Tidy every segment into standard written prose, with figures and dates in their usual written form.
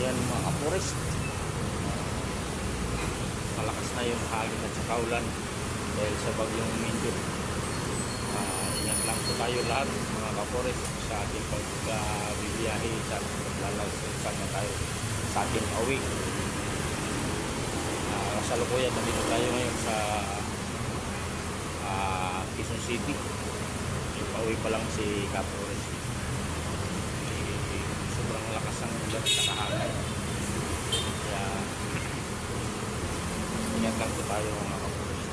kasalukuyan mga kaforest. Malakas na yung hangin at saka ulan dahil sa bagyong Mindot. Ingat lang po tayo lahat mga kaforest sa ating pagbibiyahe sa paglalaysan na tayo sa ating awi. Kasalukuyan nandito tayo ngayon sa Quezon City. Pauwi pa lang si kaforest. Sobrang lakas ang ulan at saka hangin. Kaya ingat lang po tayo mga kaforest.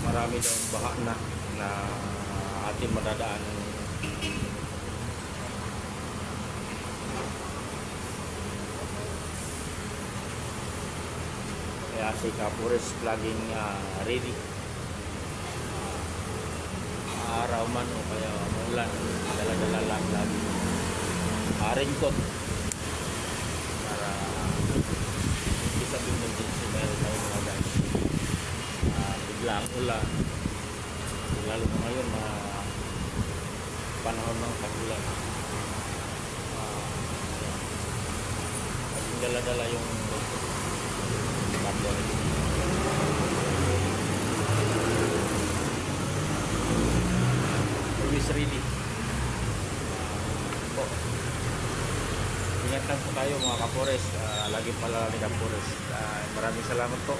Marami daw baha na ating madadaanan. Kaya si kaforest laging ready. Araw man o kaya umulan, dala-dala lang lagi raincoat para hindi sabihin mo din si meron tayo mga guys. Biglang ulan, lalo na ngayon na panahon ng tag-ulan. Dala-dala yung kaporest. Always ready. Ingat lang po tayo mga kaforest. Lagi pala ni kaforest. Maraming salamat po.